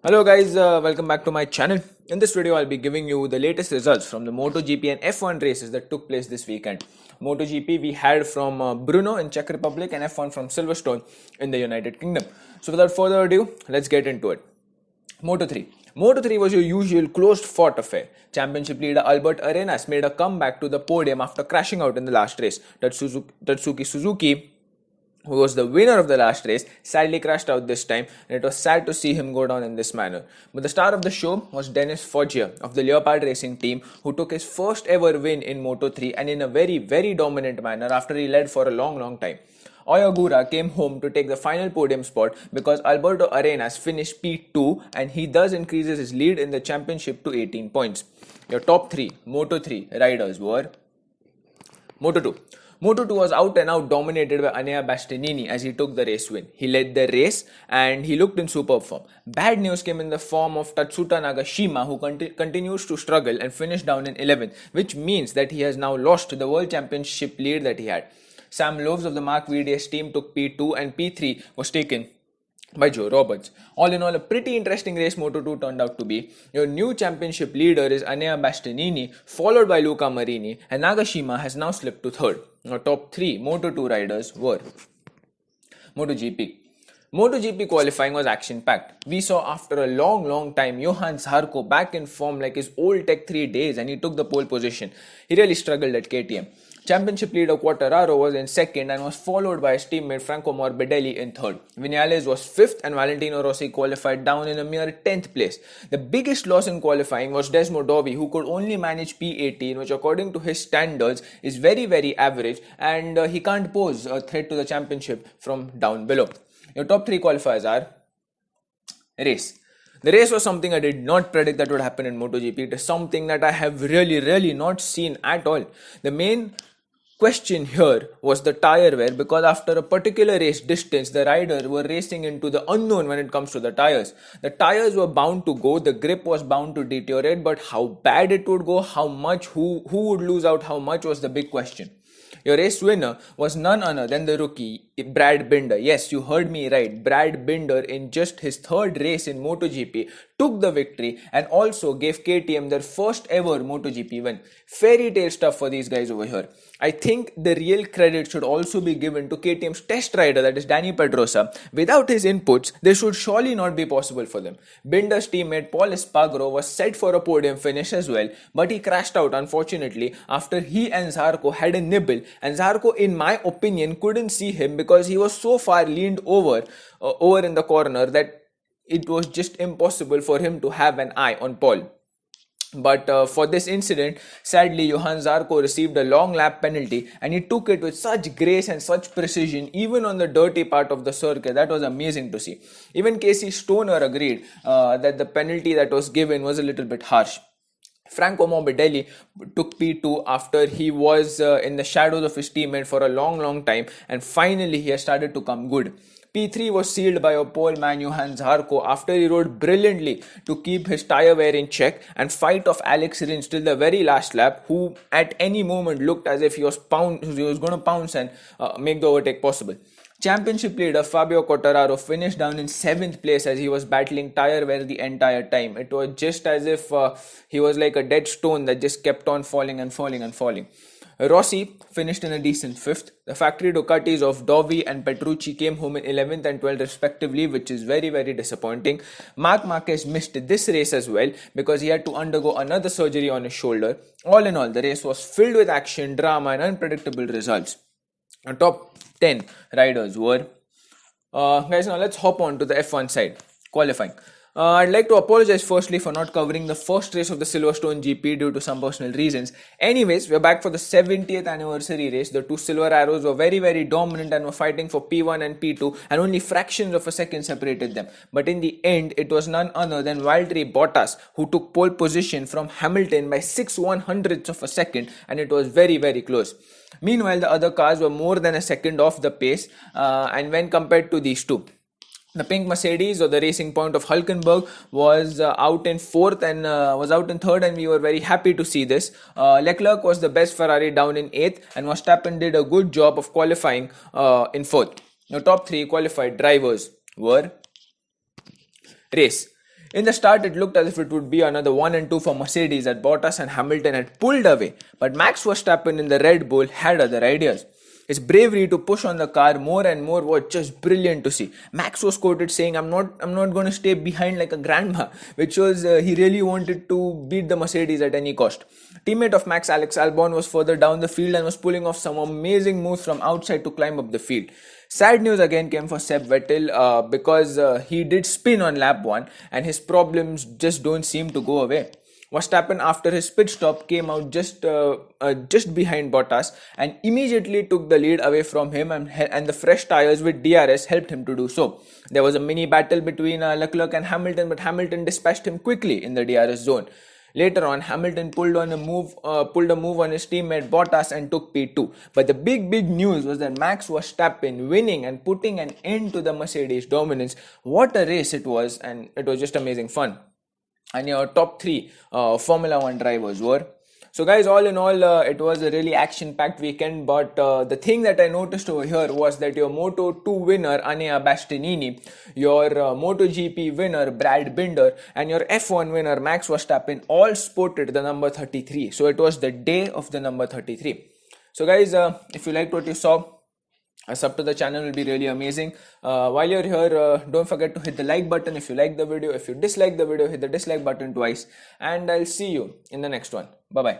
Hello guys, welcome back to my channel. In this video, I'll be giving you the latest results from the MotoGP and F1 races that took place this weekend. MotoGP we had from Brno in Czech Republic and F1 from Silverstone in the United Kingdom. So without further ado, let's get into it. Moto3. Moto3 was your usual closed-fought affair. Championship leader Albert Arenas made a comeback to the podium after crashing out in the last race. Tatsuki Suzuki, who was the winner of the last race, sadly crashed out this time, and it was sad to see him go down in this manner. But the star of the show was Dennis Foggia of the Leopard Racing team, who took his first ever win in Moto3 and in a very dominant manner after he led for a long time. Oyagura came home to take the final podium spot because Alberto Arenas finished P2 and he thus increases his lead in the championship to 18 points. Your top 3 Moto3 riders were Moto2. Moto2 was out and out dominated by Enea Bastianini as he took the race win. He led the race and he looked in superb form. Bad news came in the form of Tatsuta Nagashima, who continues to struggle and finished down in 11th, which means that he has now lost the World Championship lead that he had. Sam Loves of the Mark VDS team took P2 and P3 was taken by Joe Roberts. All in all, a pretty interesting race Moto2 turned out to be. Your new championship leader is Enea Bastianini, followed by Luca Marini, and Nagashima has now slipped to third. Our top 3 Moto2 riders were MotoGP. MotoGP qualifying was action-packed. We saw after a long time Johan Zarco back in form like his old Tech 3 days, and he took the pole position. He really struggled at KTM. Championship leader Quartararo was in second and was followed by his teammate Franco Morbidelli in third. Vinales was fifth and Valentino Rossi qualified down in a mere 10th place. The biggest loss in qualifying was Desmo Dovi, who could only manage P18, which according to his standards is very average, and he can't pose a threat to the championship from down below. Your top 3 qualifiers are race. The race was something I did not predict that would happen in MotoGP. It is something that I have really not seen at all. The main question here was the tire wear, because after a particular race distance, the riders were racing into the unknown when it comes to the tires. The tires were bound to go, the grip was bound to deteriorate, but how bad it would go, how much, who would lose out, how much was the big question. Your race winner was none other than the rookie Brad Binder. Yes, you heard me right. Brad Binder, in just his third race in MotoGP, took the victory and also gave KTM their first ever MotoGP win. Fairy tale stuff for these guys over here. I think the real credit should also be given to KTM's test rider, that is Dani Pedrosa. Without his inputs, this should surely not be possible for them. Binder's teammate Paul Espargaro was set for a podium finish as well, but he crashed out unfortunately after he and Zarco had a nibble, and Zarco, in my opinion, couldn't see him because he was so far leaned over in the corner that it was just impossible for him to have an eye on Paul. But for this incident, sadly, Johan Zarco received a long lap penalty, and he took it with such grace and such precision, even on the dirty part of the circuit. That was amazing to see. Even Casey Stoner agreed that the penalty that was given was a little bit harsh. Franco Morbidelli took P2 after he was in the shadows of his teammate for a long time, and finally he has started to come good. P3 was sealed by a pole man Johan Zarco after he rode brilliantly to keep his tyre wear in check and fight off Alex Rins till the very last lap, who at any moment looked as if he was going to pounce and make the overtake possible. Championship leader Fabio Quartararo finished down in 7th place as he was battling tyre wear the entire time. It was just as if he was like a dead stone that just kept on falling. Rossi finished in a decent 5th. The factory Ducatis of Dovi and Petrucci came home in 11th and 12th respectively, which is very disappointing. Marc Marquez missed this race as well because he had to undergo another surgery on his shoulder. All in all, the race was filled with action, drama and unpredictable results. Our top 10 riders were guys. Now let's hop on to the F1 side, qualifying. I'd like to apologize firstly for not covering the first race of the Silverstone GP due to some personal reasons. Anyways, we're back for the 70th anniversary race. The two Silver Arrows were very dominant and were fighting for P1 and P2, and only fractions of a second separated them. But in the end, it was none other than Valtteri Bottas who took pole position from Hamilton by 6/100ths of a second, and it was very close. Meanwhile, the other cars were more than a second off the pace, and when compared to these two, the pink Mercedes, or the Racing Point of Hulkenberg, was out in 4th and was out in 3rd, and we were very happy to see this. Leclerc was the best Ferrari down in 8th, and Verstappen did a good job of qualifying in 4th. Your top 3 qualified drivers were race. In the start, it looked as if it would be another 1 and 2 for Mercedes that Bottas and Hamilton had pulled away, but Max Verstappen in the Red Bull had other ideas. His bravery to push on the car more and more was just brilliant to see. Max was quoted saying, I'm not going to stay behind like a grandma," which shows he really wanted to beat the Mercedes at any cost. Teammate of Max, Alex Albon, was further down the field and was pulling off some amazing moves from outside to climb up the field. Sad news again came for Seb Vettel because he did spin on lap 1 and his problems just don't seem to go away. Verstappen, after his pit stop, came out just behind Bottas and immediately took the lead away from him, and the fresh tires with DRS helped him to do so. There was a mini battle between Leclerc and Hamilton, but Hamilton dispatched him quickly in the DRS zone. Later on, Hamilton pulled a move on his teammate Bottas and took P2. But the big news was that Max Verstappen winning and putting an end to the Mercedes dominance. What a race it was, and it was just amazing fun. And your top 3 Formula 1 drivers were. So guys, all in all, it was a really action-packed weekend, but the thing that I noticed over here was that your Moto2 winner, Anea Bastianini, your MotoGP winner, Brad Binder, and your F1 winner, Max Verstappen, all sported the number 33. So it was the day of the number 33. So guys, if you liked what you saw, a sub to the channel will be really amazing. While you're here, don't forget to hit the like button if you like the video. If you dislike the video, hit the dislike button twice. And I'll see you in the next one. Bye bye.